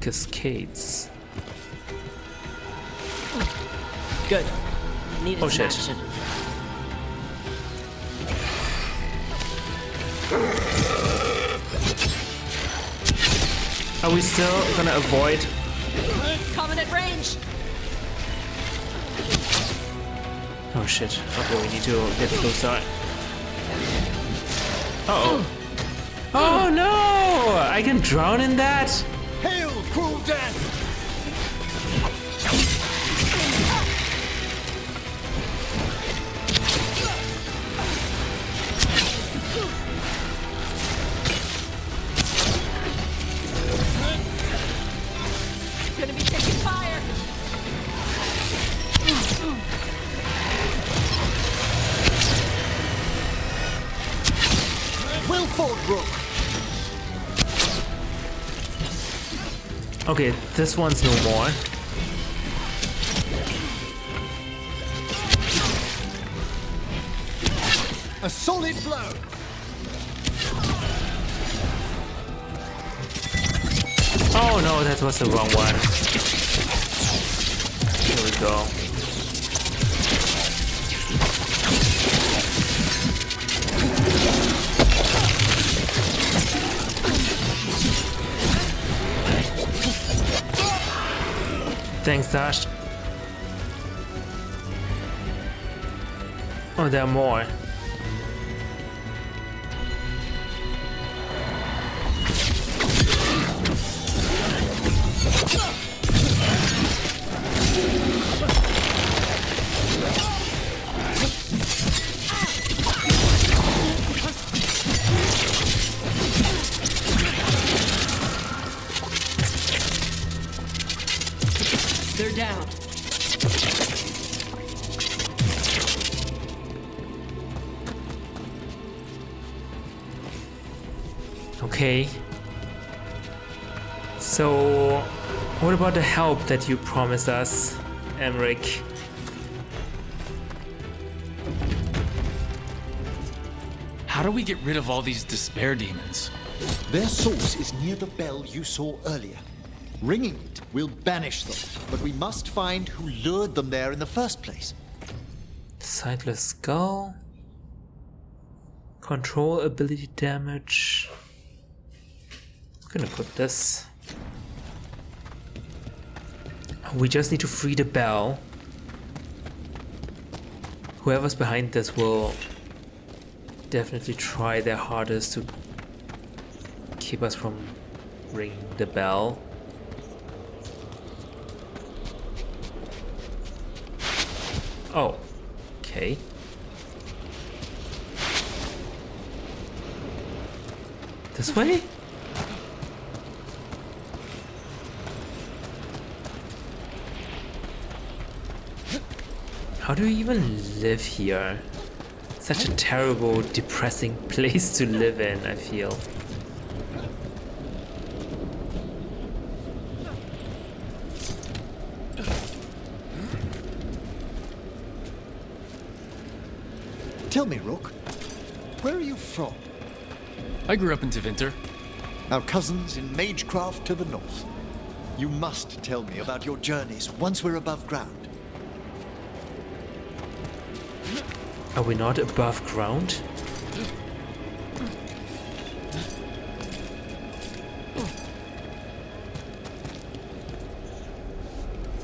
cascades. Good. Needed Oh, some shit. action. Are we still gonna avoid? Coming at range. Oh shit. Okay, we need to get closer. Uh-oh. Oh no! I can drown in that? Hail, cruel death! Gonna be taking fire. Well fought, Rook. Okay, this one's no more. A solid blow. Oh no, that was the wrong one. Here we go. Thanks, Dash. Oh, there are more. They're down. Okay. So, what about the help that you promised us, Emmerich? How do we get rid of all these despair demons? Their source is near the bell you saw earlier. Ringing it will banish them, but we must find who lured them there in the first place. Sightless Skull. Control ability damage. I'm gonna put this. We just need to free the bell. Whoever's behind this will definitely try their hardest to keep us from ringing the bell. Oh, okay. This way? How do you even live here? Such a terrible, depressing place to live in, I feel. Tell me, Rook, where are you from? I grew up in Tevinter. Our cousins in magecraft to the north. You must tell me about your journeys once we're above ground. Are we not above ground?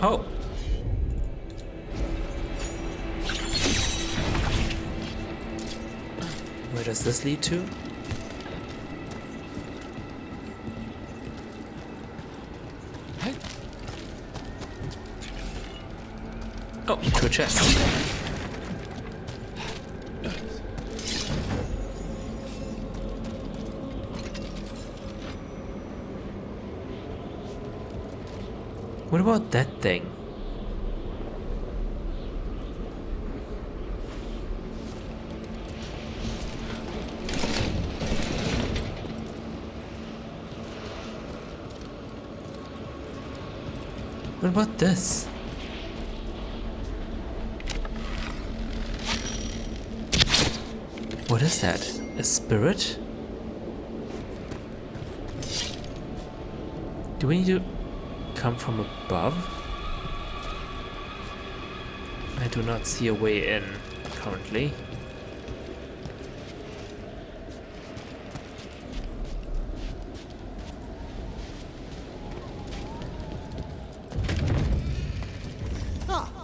Oh. Where does this lead to? Oh, to a chest. What about that thing? What about this? What is that? A spirit? Do we need to come from above? I do not see a way in currently.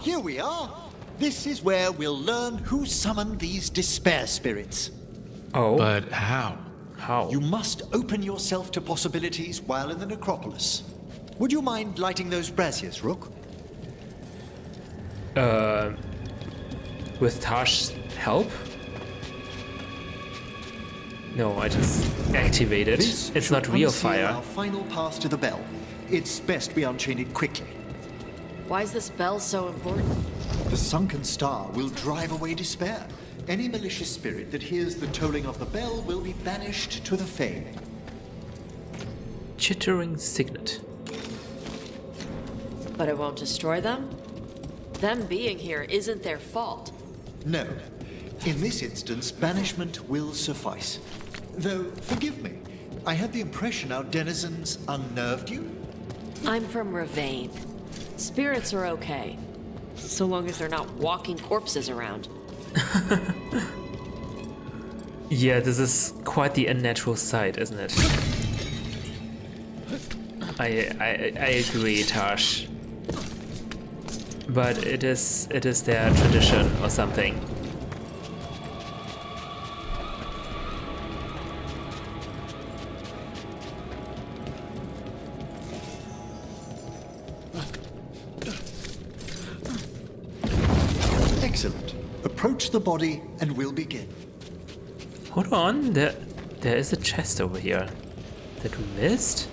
Here we are. This is where we'll learn who summoned these despair spirits. Oh, But how? how? You must open yourself to possibilities while in the necropolis. Would you mind lighting those braziers, Rook? With Tash's help? No, I just activate it. This It's should not real unseal fire. Our final pass to the bell. It's best we unchain it quickly. Why is this bell so important? The sunken star will drive away despair. Any malicious spirit that hears the tolling of the bell will be banished to the Fae. Chittering signet. But it won't destroy them? Them being here isn't their fault. No. In this instance, banishment will suffice. Though, forgive me, I had the impression our denizens unnerved you? I'm from Ravane. Spirits are okay, so long as they're not walking corpses around. Yeah, this is quite the unnatural sight, isn't it? I agree, Tash. But it is their tradition or something. Excellent. Approach the body and we'll begin. Hold on, there is a chest over here that we missed.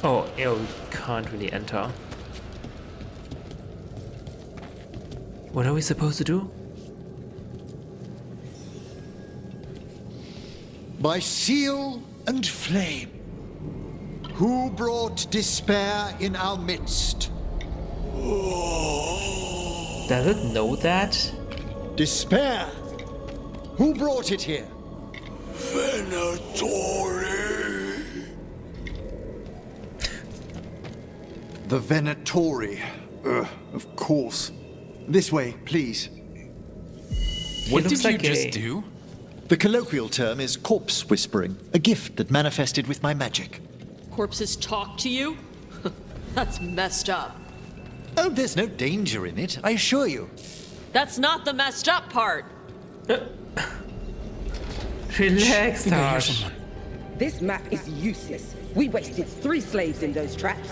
Oh, yeah, we can't really enter. What are we supposed to do? By seal and flame, who brought despair in our midst? Does it know that? Despair! Who brought it here? The Venatori. Of course. This way, please. What looks did you like just a- do? The colloquial term is corpse whispering, a gift that manifested with my magic. Corpses talk to you? That's messed up. Oh, there's no danger in it, I assure you. That's not the messed up part. Relax, I think I hear Tash. someone. This map is useless. We wasted 3 slaves in those traps.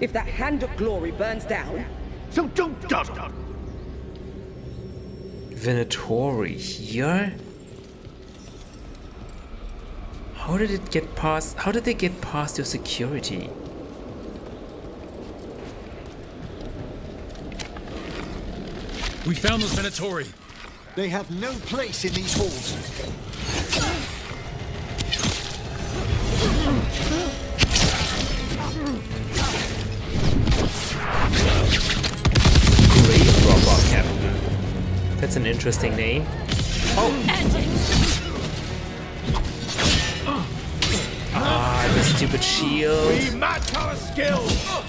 If that Hand of Glory burns down, So don't dawdle. Venatori here? How did it get past? How did they get past your security? We found those Venatori. They have no place in these halls. Great robot captain. That's an interesting name. End it! Ah, the stupid shield. match our skills!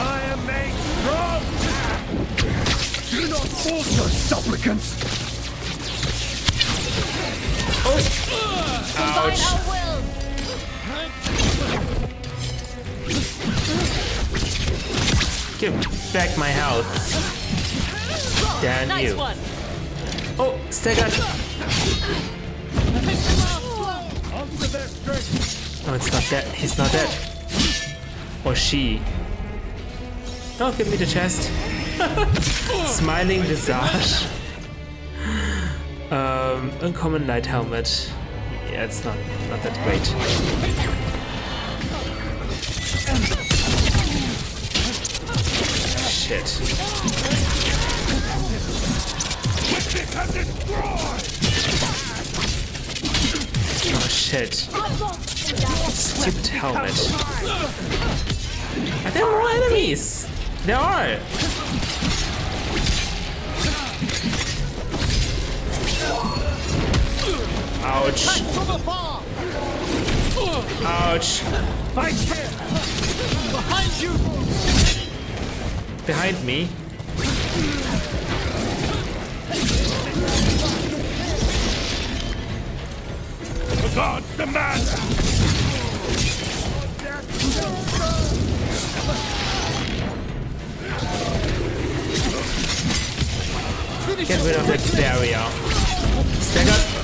I am made strong! Do not falter, supplicants! Ouch. Give back my health. Damn Nice you. one! Oh, staggered. Onto their strength! Oh, it's not dead. He's not dead. Or she. Oh, give me the chest. Smiling visage. Uncommon light helmet. Yeah, it's not that great. Shit. Oh shit. Stupid helmet. Are there more enemies? There are. Ouch. Ouch. Fight here! Behind you! Behind me. The gods demand! Get rid of that barrier. Stagger.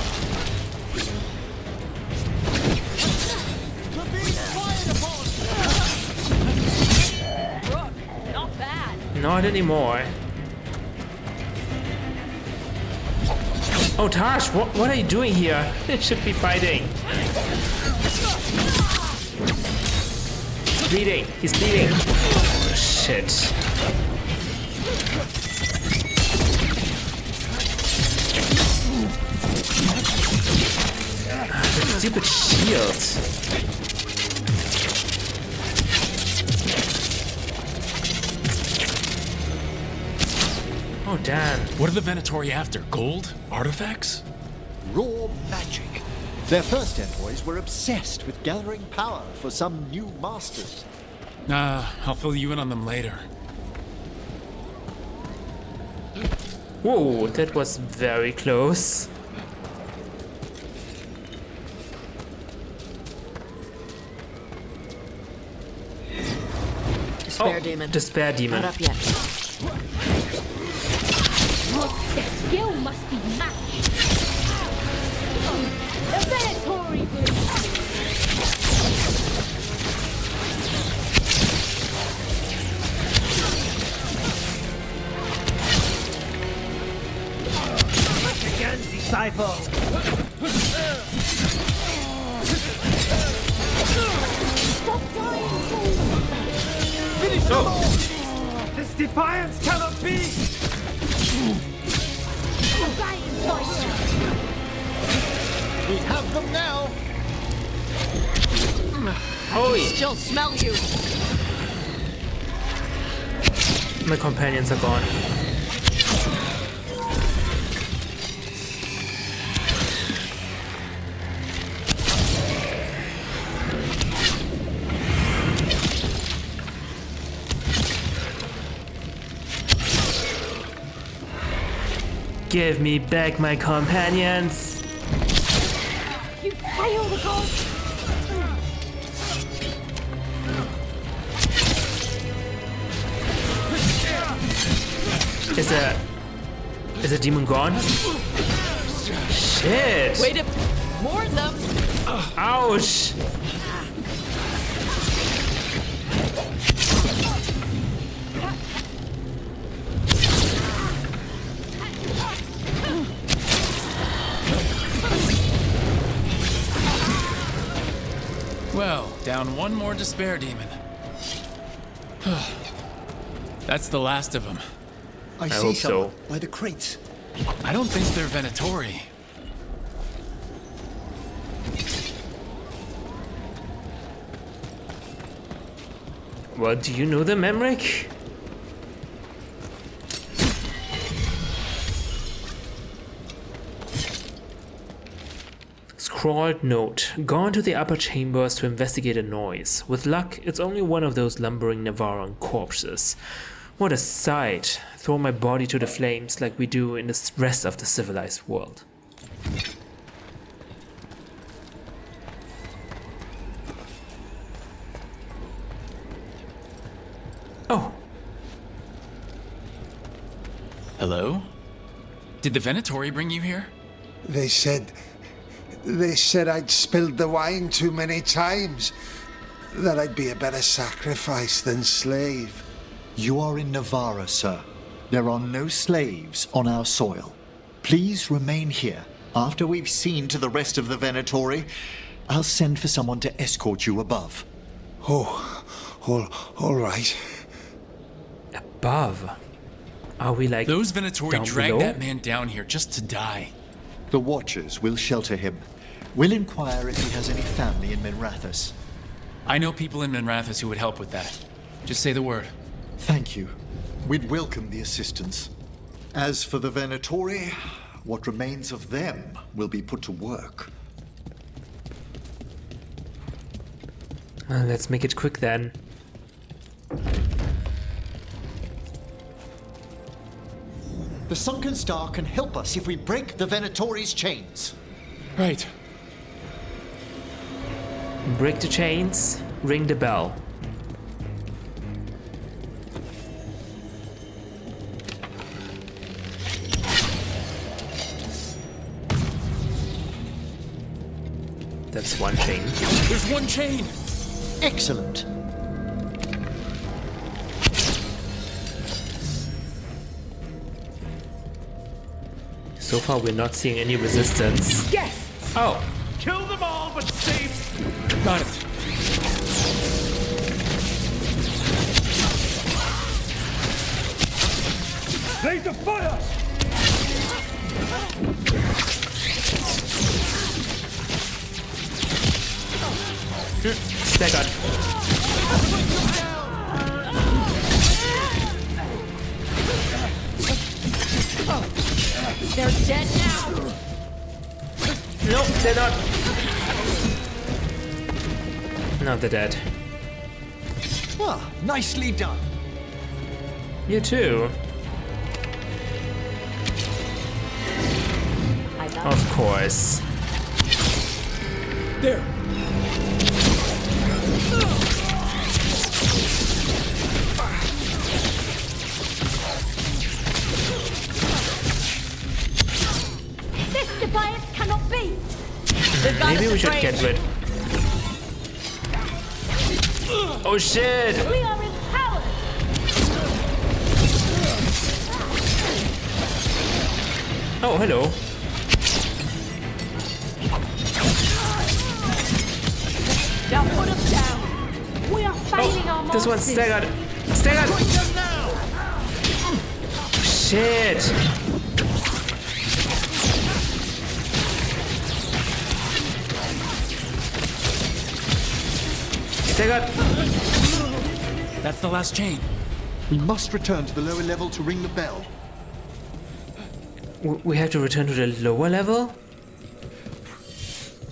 Rook, not bad. Not anymore. Oh, Tash, what are you doing here? It should be fighting. He's bleeding. He's bleeding. Oh, shit. That stupid shield. Oh, damn. What are the Venatori after? Gold? Artifacts? Raw magic. Their first envoys were obsessed with gathering power for some new masters. I'll fill you in on them later. Whoa, that was very close. Despair demon. Despair demon. Not up yet. Their skill must be matched. The Venatori will. Again, disciple! Stop dying, fool! Finish them all! This defiance cannot be! Dying fight! We have them now. Oi! Still smell you. My companions are gone. Give me back my companions. You fail the gods! Is a demon gone? Shit! Way to warn them. Ouch! Well, down one more despair demon. That's the last of them. I hope see so. someone by the crates. I don't think they're Venatori. Well, do you know them, Emmerich? Scrawled note. Gone to the upper chambers to investigate a noise. With luck, it's only one of those lumbering Navarran corpses. What a sight. Throw my body to the flames like we do in the rest of the civilized world. Oh, Hello? Did the Venatori bring you here? They said I'd spilled the wine too many times. That I'd be a better sacrifice than slave. You are in Navarra, sir. There are no slaves on our soil. Please remain here. After we've seen to the rest of the Venatori, I'll send for someone to escort you above. Oh, all right. above. Are we like Those Venatori down dragged below? that man down here just to die. The Watchers will shelter him. We'll inquire if he has any family in Minrathous. I know people in Minrathous who would help with that. Just say the word. Thank you. We'd welcome the assistance. As for the Venatori, what remains of them will be put to work. Let's make it quick then. The Sunken Star can help us if we break the Venatori's chains. Right. Break the chains, ring the bell. That's one chain. There's one chain! Excellent. So far we're not seeing any resistance. Yes! Oh, Kill them all, but save. Got it. Blaze of fire! staggered. They're dead now. Nope, they're not. Now they're dead. Ah, nicely done. You too. Of course. There. This defiance cannot be! Maybe we should get rid. Oh shit! We are empowered! Oh, hello. Now put them down. We are failing our This one's masters. staggered. Staggered! Shit! Staggered! That's the last chain. We must return to the lower level to ring the bell. We have to return to the lower level?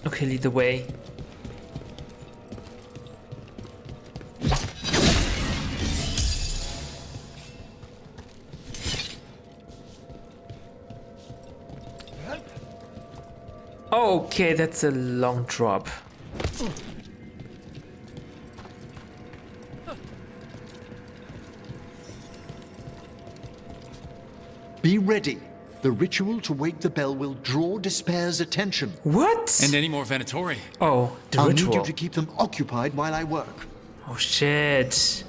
Okay, lead the way. Okay, that's a long drop. Be ready. The ritual to wake the bell will draw Despair's attention. What? And any more Venatori. Oh, the I'll need ritual. you to keep them occupied while I work. Oh shit.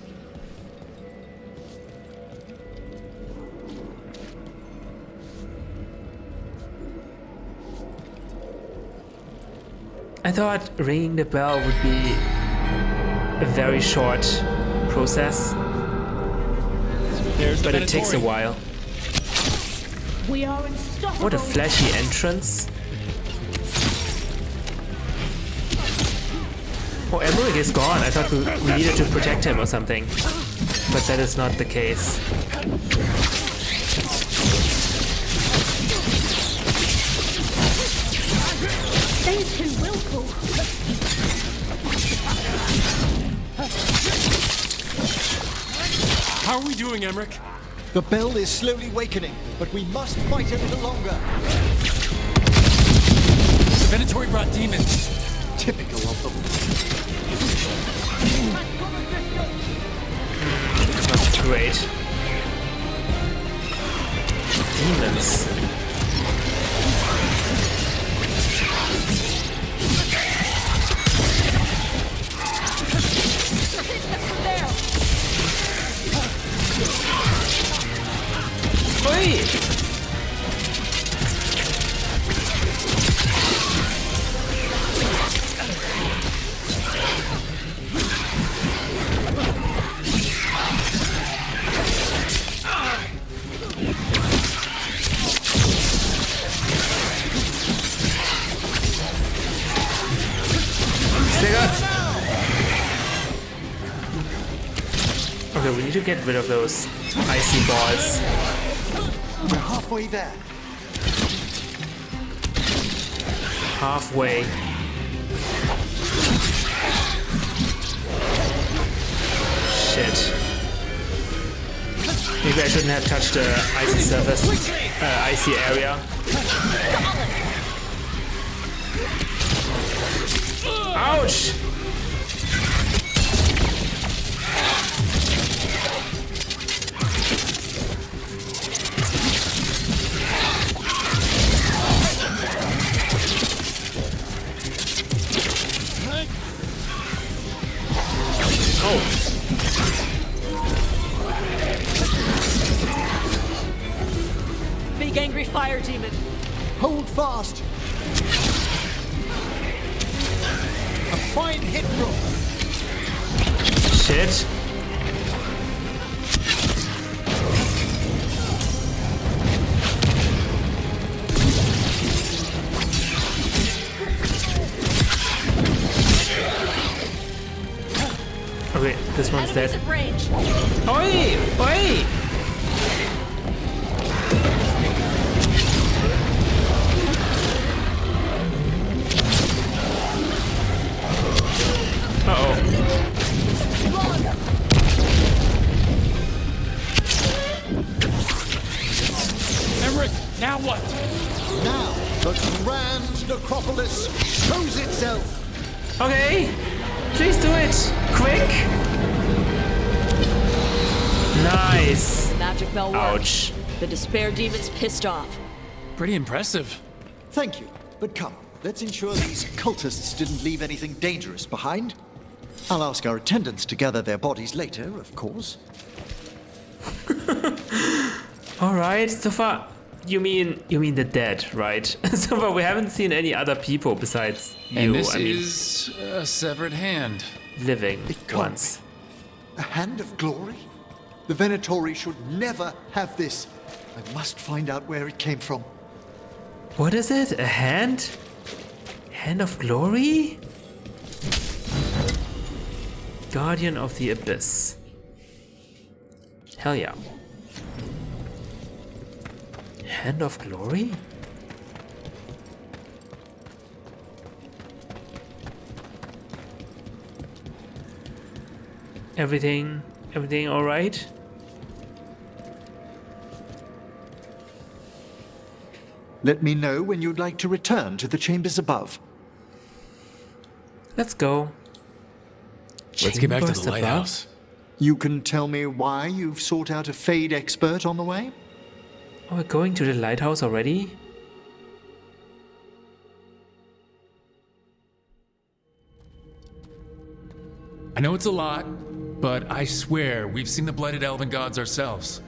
I thought ringing the bell would be a very short process, There's the but it takes a Venatori. while. We are unstoppable! What a flashy entrance. Oh, Emmerich is gone. I thought we needed to protect him or something. But that is not the case. They are too willful! How are we doing, Emmerich? The bell is slowly wakening, but we must fight a little longer. The Venatori brought demons. Typical of them. Not great. Demons. Oi! Okay, we need to get rid of those icy balls. We're halfway there. halfway. Shit. Maybe I shouldn't have touched the icy surface, icy area. Ouch! Big angry fire demon. Hold fast. A fine hit, Rook. Shit. Okay, this one's dead. Enemies at range. Oi! Oi! Uh-oh. Emmerich, now what? Now, the grand necropolis shows itself. Okay, please do it. Quick. Nice. The magic bell worked. Ouch. The despair demon's pissed off. Pretty impressive. Thank you, but come, let's ensure these cultists didn't leave anything dangerous behind. I'll ask our attendants to gather their bodies later, of course. All right. So far, you mean the dead, right? So far, we haven't seen any other people besides you. And this I mean, is a severed hand. living It can't once. be. A hand of glory? The Venatori should never have this. I must find out where it came from. What is it? A hand? Hand of glory? Guardian of the Abyss. Hell yeah. Hand of glory? Everything all right? Let me know when you'd like to return to the chambers above. Let's go. Let's get back to Chambers the above? lighthouse. You can tell me why you've sought out a Fade expert on the way? Oh, we're going to the lighthouse already? I know it's a lot, but I swear we've seen the blighted elven gods ourselves.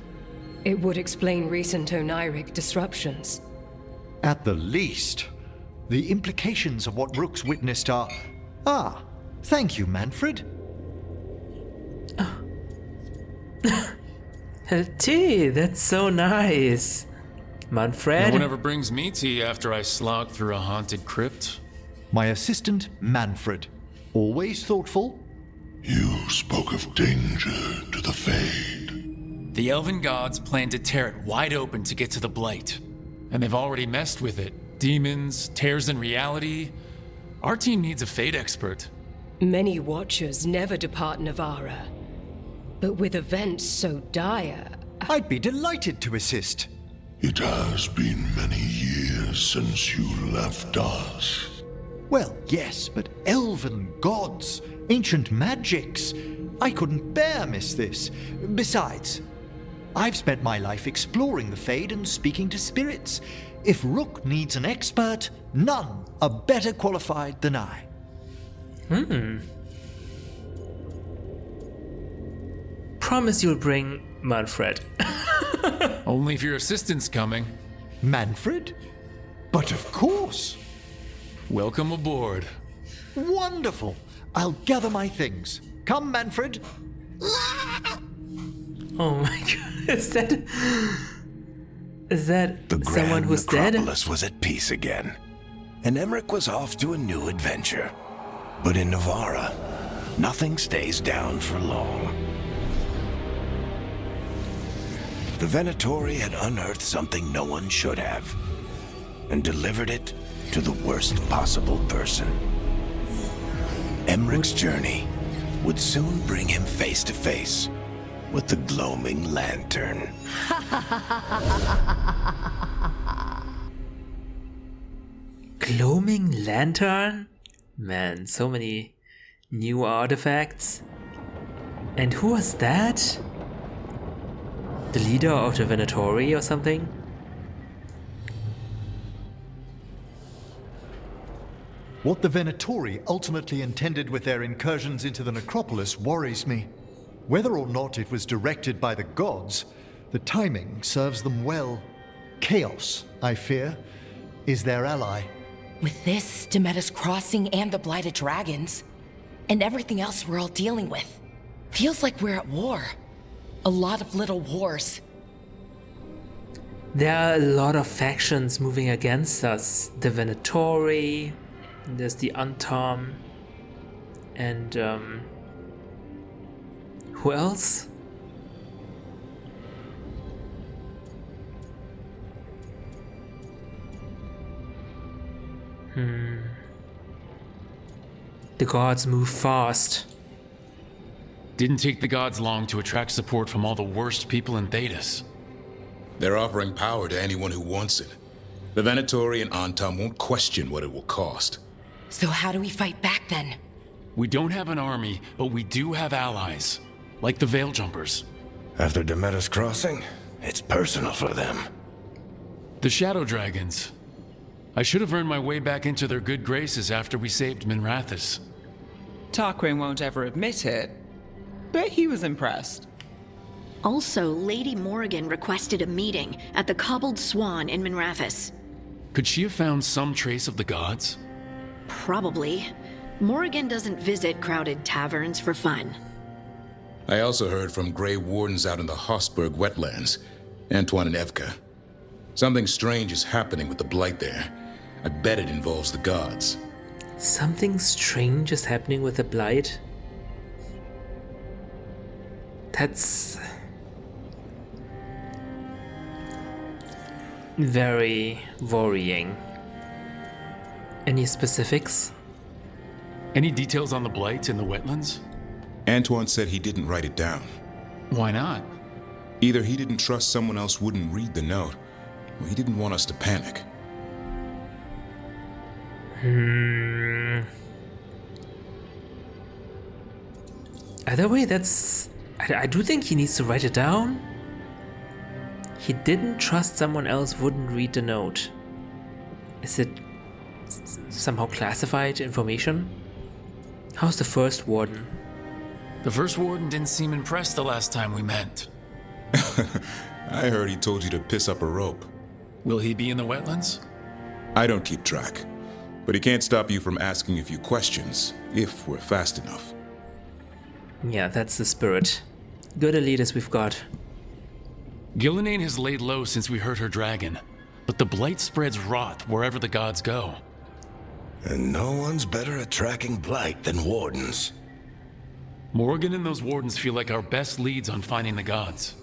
It would explain recent Oniric disruptions. At the least. The implications of what Rook's witnessed are... Ah, thank you, Manfred. Tea, that's so nice. Manfred? No one ever brings me tea after I slog through a haunted crypt. My assistant, Manfred. Always thoughtful. You spoke of danger to the Fade. The elven gods plan to tear it wide open to get to the blight. And they've already messed with it. Demons, tears in reality. Our team needs a Fade expert. Many watchers never depart Navara. But with events so dire, I'd be delighted to assist. It has been many years since you left us. Well, yes, but elven gods, ancient magics. I couldn't bear miss this. Besides, I've spent my life exploring the Fade and speaking to spirits. If Rook needs an expert, none are better qualified than I. Promise you'll bring Manfred. Only if your assistant's coming. Manfred? But of course. Welcome aboard. Wonderful. I'll gather my things. Come, Manfred. Oh my god, is that The someone grand who's dead? necropolis was at peace again, and Emmerich was off to a new adventure. But in Navara, nothing stays down for long. The Venatori had unearthed something no one should have, and delivered it to the worst possible person. Emmeric's journey would soon bring him face to face with the gloaming lantern. Gloaming lantern? Man, so many new artifacts. And who was that? The leader of the Venatori or something? What the Venatori ultimately intended with their incursions into the necropolis worries me. Whether or not it was directed by the gods, the timing serves them well. Chaos, I fear, is their ally. With this, Demeter's Crossing and the Blighted Dragons, and everything else we're all dealing with, feels like we're at war. A lot of little wars. There are a lot of factions moving against us. The Venatori, there's the Untom, and who else? The gods move fast. Didn't take the gods long to attract support from all the worst people in Thedas. They're offering power to anyone who wants it. The Venatori and Antam won't question what it will cost. So how do we fight back then? We don't have an army, but we do have allies. Like the Veil Jumpers. After Demeter's Crossing, it's personal for them. The Shadow Dragons. I should have earned my way back into their good graces after we saved Minrathous. Tarquin won't ever admit it, but he was impressed. Also, Lady Morrigan requested a meeting at the Cobbled Swan in Minrathous. Could she have found some trace of the gods? Probably. Morrigan doesn't visit crowded taverns for fun. I also heard from Grey Wardens out in the Hossberg wetlands, Antoine and Evka. Something strange is happening with the blight there. I bet it involves the gods. Something strange is happening with the blight? That's very worrying. Any specifics? Any details on the blight in the wetlands? Antoine said he didn't write it down. Why not? Either he didn't trust someone else wouldn't read the note, or he didn't want us to panic. Either way, that's... I do think he needs to write it down. He didn't trust someone else wouldn't read the note. Is it somehow classified information? How's the first warden? The first warden didn't seem impressed the last time we met. I heard he told you to piss up a rope. Will he be in the wetlands? I don't keep track, but he can't stop you from asking a few questions, if we're fast enough. Yeah, that's the spirit. Good leaders we've got. Gillenane has laid low since we heard her dragon, but the blight spreads rot wherever the gods go. And no one's better at tracking blight than wardens. Morgan and those wardens feel like our best leads on finding the gods.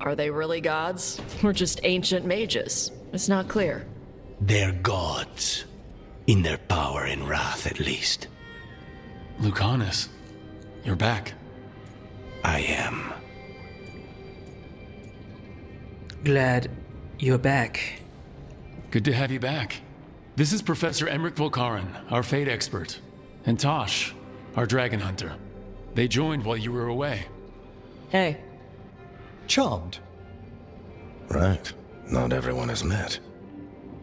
Are they really gods? Or just ancient mages? It's not clear. They're gods. In their power and wrath, at least. Lucanus, you're back. I am. Glad you're back. Good to have you back. This is Professor Emmerich Volkaren, our fate expert, and Tosh, our dragon hunter. They joined while you were away. Hey. Charmed. Right. Not everyone has met.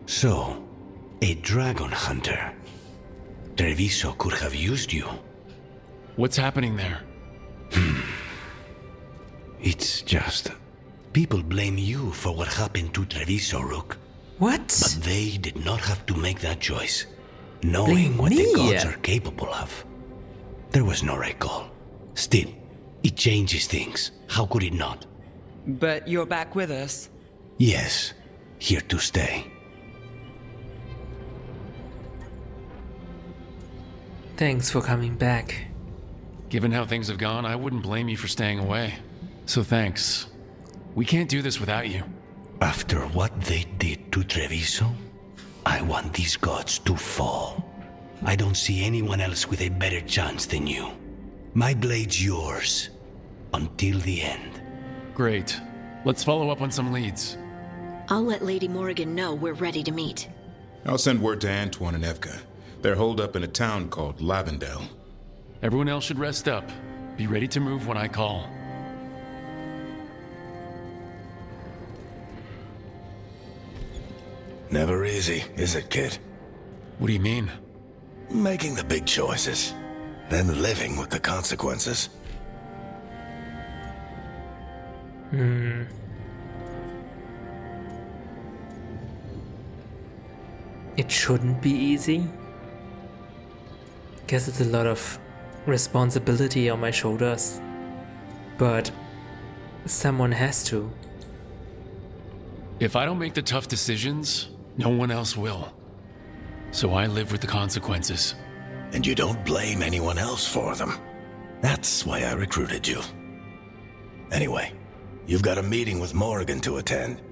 So, a dragon hunter. Treviso could have used you. What's happening there? It's just... people blame you for what happened to Treviso, Rook. What? But they did not have to make that choice, knowing what the gods are capable of. There was no recall. Still, it changes things. How could it not? But you're back with us. Yes, here to stay. Thanks for coming back. Given how things have gone, I wouldn't blame you for staying away. So thanks. We can't do this without you. After what they did to Treviso, I want these gods to fall. I don't see anyone else with a better chance than you. My blade's yours. Until the end. Great. Let's follow up on some leads. I'll let Lady Morrigan know we're ready to meet. I'll send word to Antoine and Evka. They're holed up in a town called Lavendel. Everyone else should rest up. Be ready to move when I call. Never easy, is it, kid? What do you mean? Making the big choices, then living with the consequences. It shouldn't be easy. Guess it's a lot of responsibility on my shoulders. But someone has to. If I don't make the tough decisions, no one else will. So I live with the consequences. And you don't blame anyone else for them. That's why I recruited you. Anyway, you've got a meeting with Morrigan to attend,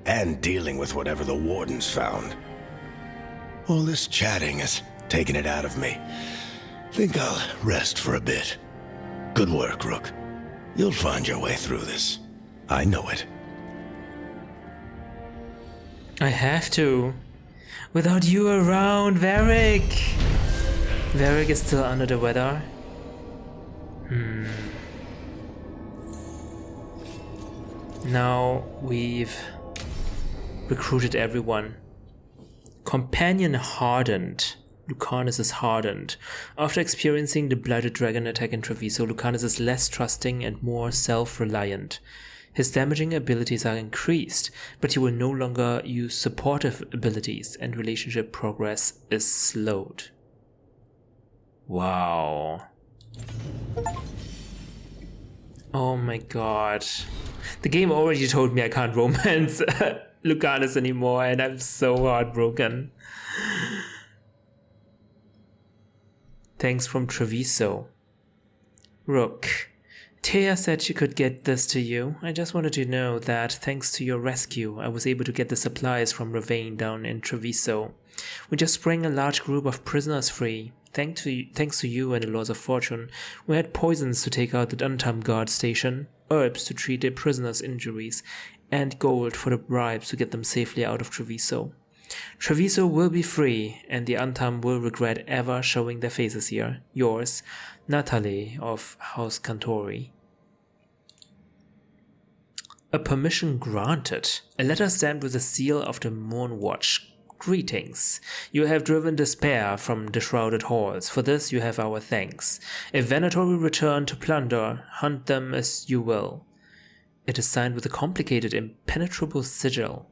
and dealing with whatever the Warden's found. All this chatting is taking it out of me. Think I'll rest for a bit. Good work, Rook. You'll find your way through this. I know it. I have to. Without you around, Varric! Varric is still under the weather. Now we've recruited everyone. Companion hardened. Lucanus is hardened. After experiencing the Blighted Dragon attack in Treviso, Lucanus is less trusting and more self-reliant. His damaging abilities are increased, but he will no longer use supportive abilities, and relationship progress is slowed. Wow. Oh my god. The game already told me I can't romance Lucanus anymore, and I'm so heartbroken. Thanks from Treviso. Rook. Thea said she could get this to you. I just wanted to know that thanks to your rescue, I was able to get the supplies from Ravane down in Treviso. We just sprang a large group of prisoners free. Thanks to you and the laws of fortune, we had poisons to take out the Untam guard station, herbs to treat the prisoners' injuries, and gold for the bribes to get them safely out of Treviso. Treviso will be free, and the Untam will regret ever showing their faces here. Yours, Natalie of House Cantori. A permission granted. A letter stamped with the seal of the Moonwatch. Greetings. You have driven despair from the shrouded halls. For this you have our thanks. If Venatori return to plunder, hunt them as you will. It is signed with a complicated, impenetrable sigil.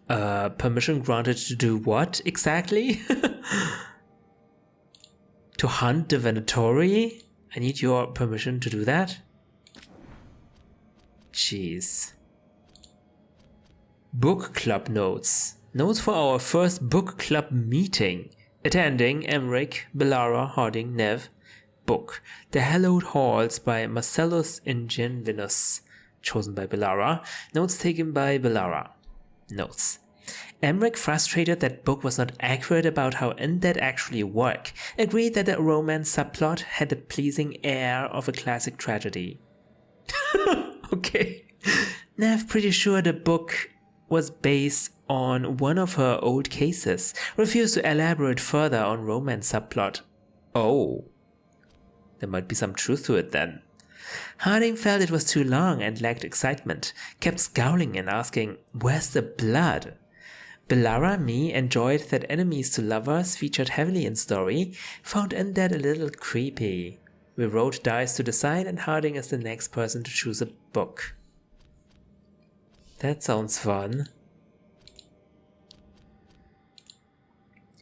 Permission granted to do what exactly? To hunt the Venatori? I need your permission to do that? Jeez. Book club notes. Notes for our first book club meeting. Attending Emric, Bellara, Harding, Nev. Book. The Hallowed Halls by Marcellus Ingenuus. Chosen by Bellara. Notes taken by Bellara. Notes. Emric, frustrated that book was not accurate about how undead actually work, agreed that the romance subplot had the pleasing air of a classic tragedy. Okay. Nev, pretty sure the book was based on one of her old cases, refused to elaborate further on romance subplot. Oh. There might be some truth to it then. Harding felt it was too long and lacked excitement, kept scowling and asking, where's the blood? Bellara, me, enjoyed that enemies to lovers featured heavily in story, found undead a little creepy. We rolled dice to decide, and Harding is the next person to choose a book. That sounds fun.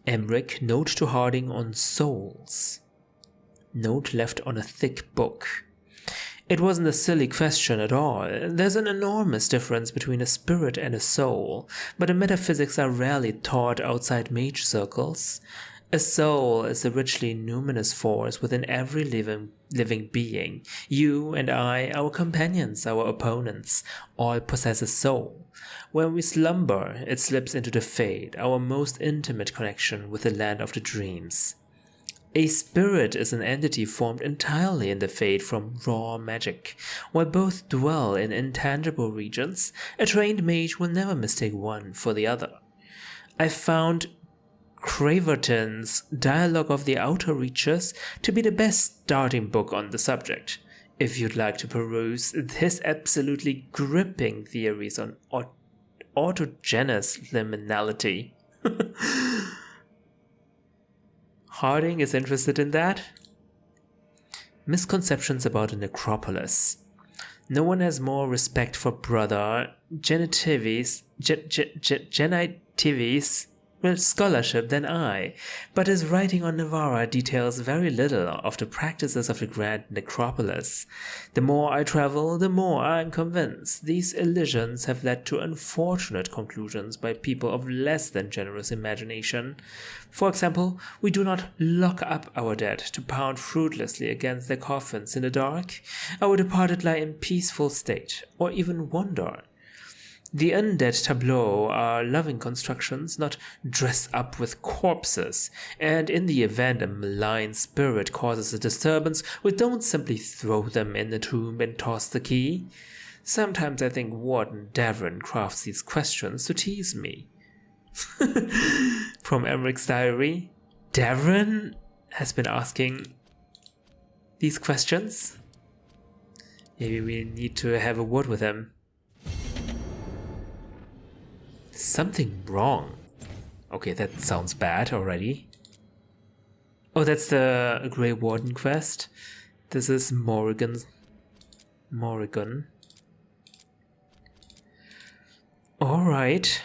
Emric, note to Harding on souls. Note left on a thick book. It wasn't a silly question at all. There's an enormous difference between a spirit and a soul, but the metaphysics are rarely taught outside mage circles. A soul is a richly numinous force within every living being. You and I, our companions, our opponents, all possess a soul. When we slumber, it slips into the fade, our most intimate connection with the land of the dreams. A spirit is an entity formed entirely in the fade from raw magic. While both dwell in intangible regions, a trained mage will never mistake one for the other. I found Craverton's Dialogue of the Outer Reaches to be the best starting book on the subject, if you'd like to peruse his absolutely gripping theories on autogenous liminality. Harding is interested in that? Misconceptions about a necropolis. No one has more respect for Brother Genitivi's scholarship than I, but his writing on Navarra details very little of the practices of the Grand Necropolis. The more I travel, the more I am convinced these elisions have led to unfortunate conclusions by people of less than generous imagination. For example, we do not lock up our dead to pound fruitlessly against their coffins in the dark. Our departed lie in peaceful state, or even wander. The undead tableaux are loving constructions, not dressed up with corpses, and in the event a malign spirit causes a disturbance, we don't simply throw them in the tomb and toss the key. Sometimes I think Warden Davrin crafts these questions to tease me. From Emmeric's diary, Davrin has been asking these questions? Maybe we need to have a word with him. Something wrong. Okay, that sounds bad already. Oh, that's the Grey Warden quest. This is Morrigan. Alright.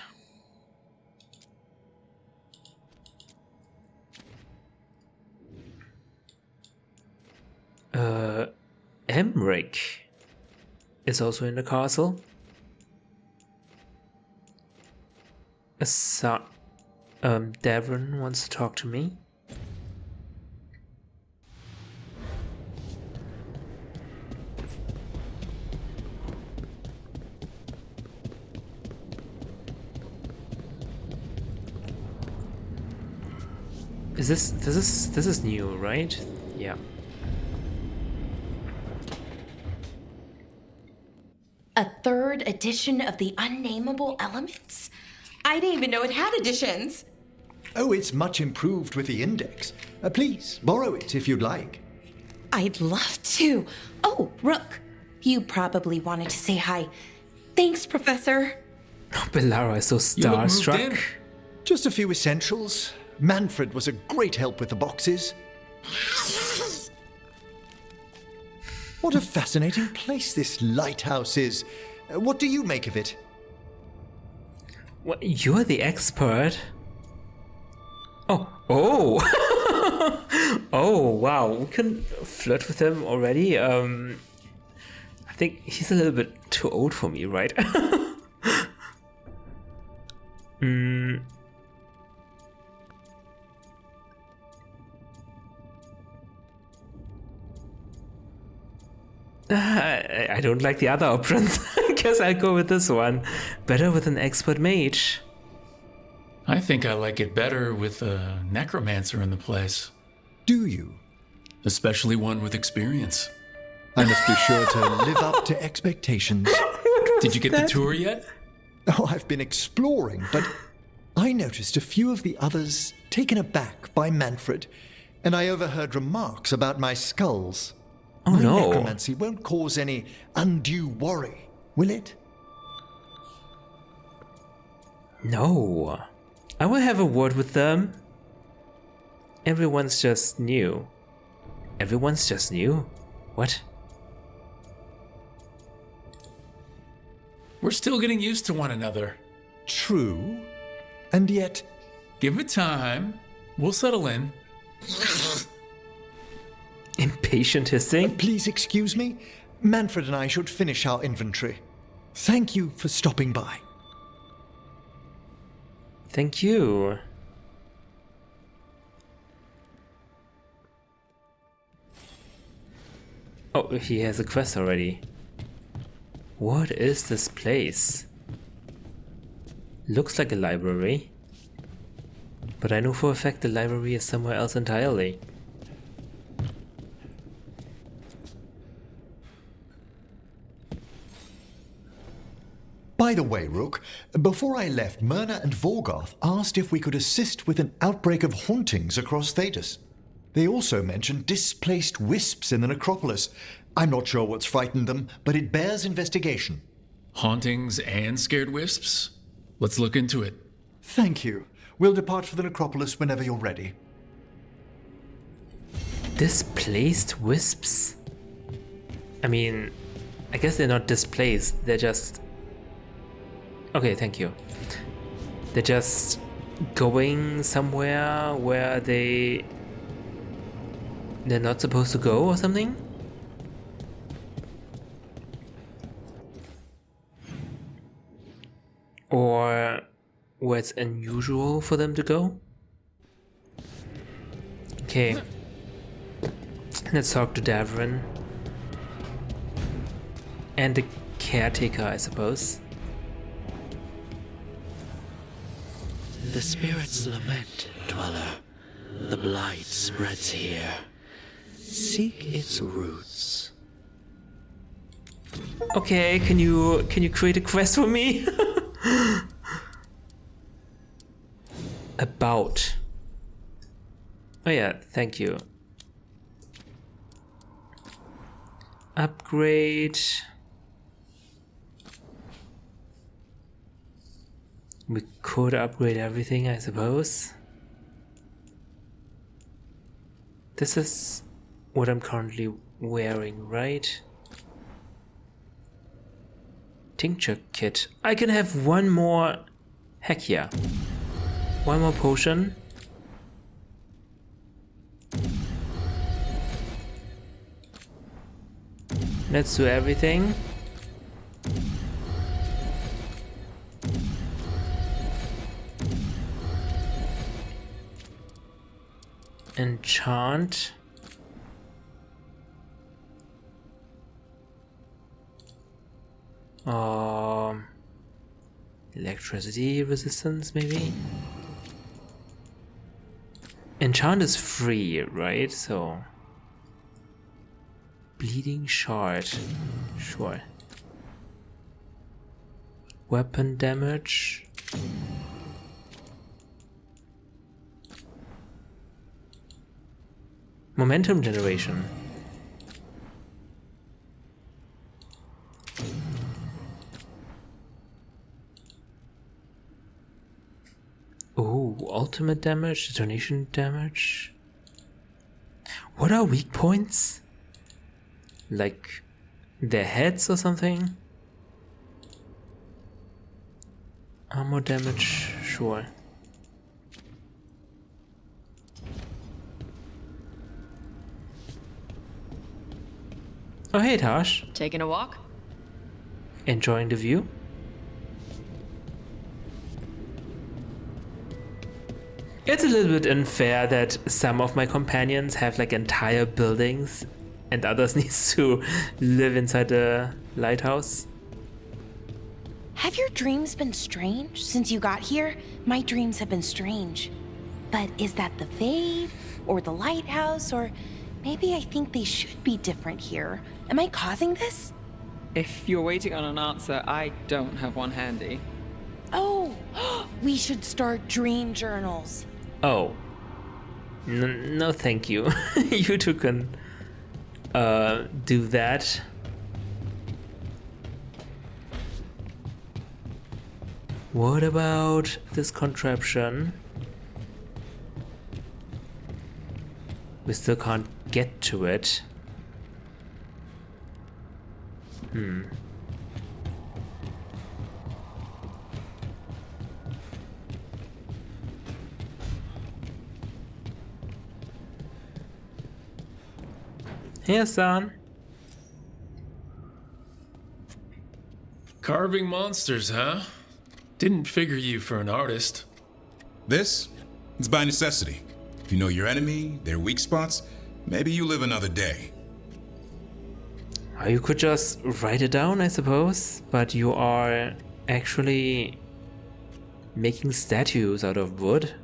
Emric is also in the castle. Davrin wants to talk to me. Is this is new, right? Yeah. A third edition of the Unnameable Elements? I didn't even know it had editions. Oh, it's much improved with the index. Please, borrow it if you'd like. I'd love to. Oh, Rook, you probably wanted to say hi. Thanks, Professor. Bellara is so starstruck. Just a few essentials. Manfred was a great help with the boxes. What a fascinating place this lighthouse is. What do you make of it? What, you're the expert? Oh. Oh, wow. We can flirt with him already. I think he's a little bit too old for me, right? I don't like the other options. I guess I'll go with this one. Better with an expert mage. I think I like it better with a necromancer in the place. Do you? Especially one with experience. I must be sure to live up to expectations. Did you get the tour yet? Oh, I've been exploring, but I noticed a few of the others taken aback by Manfred, and I overheard remarks about my skulls. Oh, my no. necromancy won't cause any undue worry, will it? No. I will have a word with them. Everyone's just new. Everyone's just new? What? We're still getting used to one another. True. And yet... Give it time. We'll settle in. Impatient hissing? Please excuse me. Manfred and I should finish our inventory. Thank you for stopping by. Thank you. Oh, he has a quest already. What is this place? Looks like a library. But I know for a fact the library is somewhere else entirely. By the way, Rook, before I left, Myrna and Veilguard asked if we could assist with an outbreak of hauntings across Thedas. They also mentioned displaced wisps in the necropolis. I'm not sure what's frightened them, but it bears investigation. Hauntings and scared wisps? Let's look into it. Thank you. We'll depart for the necropolis whenever you're ready. Displaced wisps? I mean, I guess they're not displaced, they're just... Okay, thank you. They're just going somewhere where they're not supposed to go or something? Or where it's unusual for them to go? Okay. Let's talk to Davrin. And the caretaker, I suppose. The spirits lament, Dweller. The blight spreads here. Seek its roots. Okay, can you create a quest for me? About. Oh yeah, thank you. Upgrade. We could upgrade everything, I suppose. This is what I'm currently wearing, right? Tincture kit. I can have one more. Heck yeah. One more potion. Let's do everything. Enchant. Electricity resistance, maybe? Enchant is free, right? So... Bleeding shard. Sure. Weapon damage. Momentum generation. Oh, ultimate damage, detonation damage. What are weak points? Like their heads or something? Armor damage, sure. Oh hey Tash. Taking a walk? Enjoying the view? It's a little bit unfair that some of my companions have like entire buildings and others need to live inside the lighthouse. Have your dreams been strange since you got here? My dreams have been strange. But is that the Fade or the lighthouse, or maybe I think they should be different here? Am I causing this? If you're waiting on an answer, I don't have one handy. Oh, we should start dream journals. Oh. No thank you. You two can do that. What about this contraption? We still can't get to it. Here, son. Carving monsters, huh? Didn't figure you for an artist. This? It's by necessity. If you know your enemy, their weak spots, maybe you live another day. You could just write it down, I suppose, but you are actually making statues out of wood.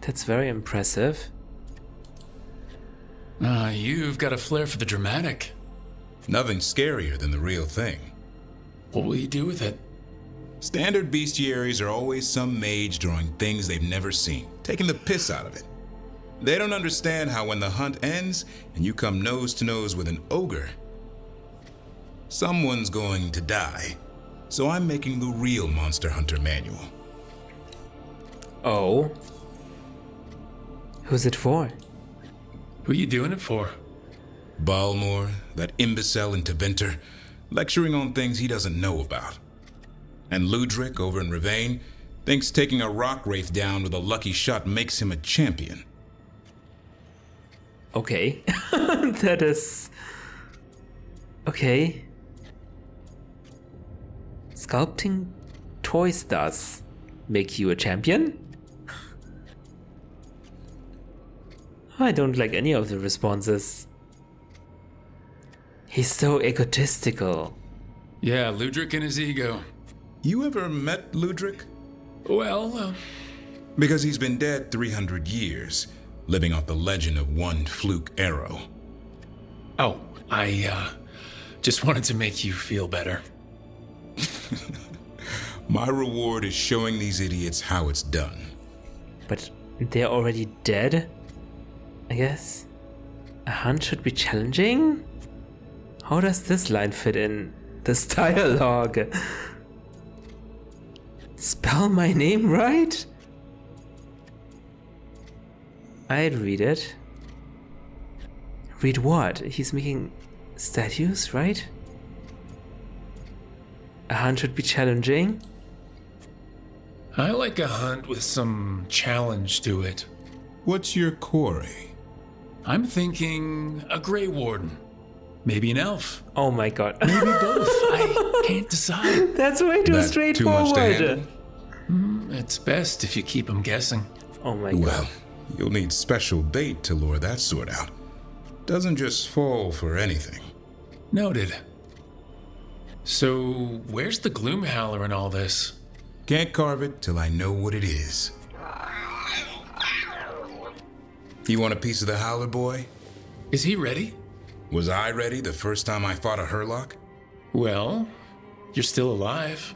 That's very impressive. You've got a flair for the dramatic. Nothing scarier than the real thing. What will you do with it? Standard bestiaries are always some mage drawing things they've never seen, taking the piss out of it. They don't understand how when the hunt ends and you come nose to nose with an ogre, someone's going to die. So I'm making the real Monster Hunter manual. Oh? Who's it for? Who are you doing it for? Balmor, that imbecile in Tevinter, lecturing on things he doesn't know about. And Ludric over in Ravane thinks taking a rock wraith down with a lucky shot makes him a champion. Okay. That is... Okay. Sculpting toys does make you a champion? I don't like any of the responses. He's so egotistical. Yeah, Ludric and his ego. You ever met Ludric? Well, Because he's been dead 300 years, living off the legend of one fluke arrow. Oh, I just wanted to make you feel better. My reward is showing these idiots how it's done. But they're already dead? I guess? A hunt should be challenging? How does this line fit in this dialogue? Spell my name right? I'd read it. Read what? He's making statues, right? A hunt should be challenging? I like a hunt with some challenge to it. What's your quarry? I'm thinking a Grey Warden. Maybe an elf. Oh my god. Maybe both. I can't decide. That's way too straightforward. Too much to handle? It's best if you keep them guessing. Oh my god. Well, you'll need special bait to lure that sort out. Doesn't just fall for anything. Noted. So, where's the Gloomhowler in all this? Can't carve it till I know what it is. You want a piece of the Howler boy? Is he ready? Was I ready the first time I fought a Hurlock? Well, you're still alive.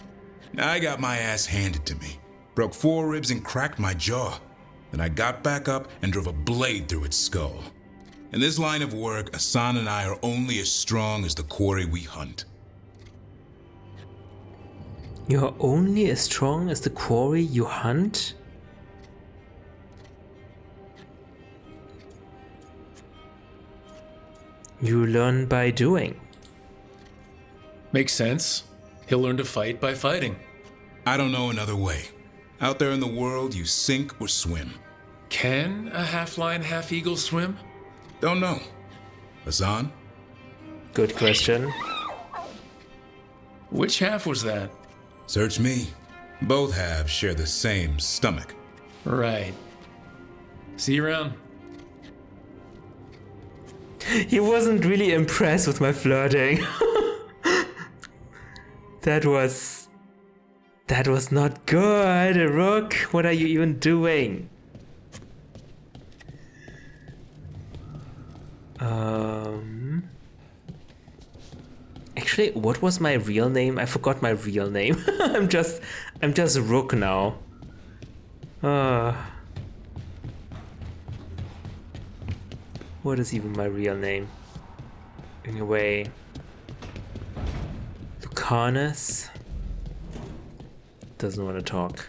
I got my ass handed to me. Broke 4 ribs and cracked my jaw. Then I got back up and drove a blade through its skull. In this line of work, Asan and I are only as strong as the quarry we hunt. You're only as strong as the quarry you hunt? You learn by doing. Makes sense. He'll learn to fight by fighting. I don't know another way. Out there in the world, you sink or swim. Can a half-lion, half-eagle swim? Don't know. Asan? Good question. Which half was that? Search me. Both halves share the same stomach. Right. See you around. He wasn't really impressed with my flirting. That was not good, Rook. What are you even doing? Actually, what was my real name? I forgot my real name. I'm just Rook now. What is even my real name? Anyway, Lucanus doesn't want to talk.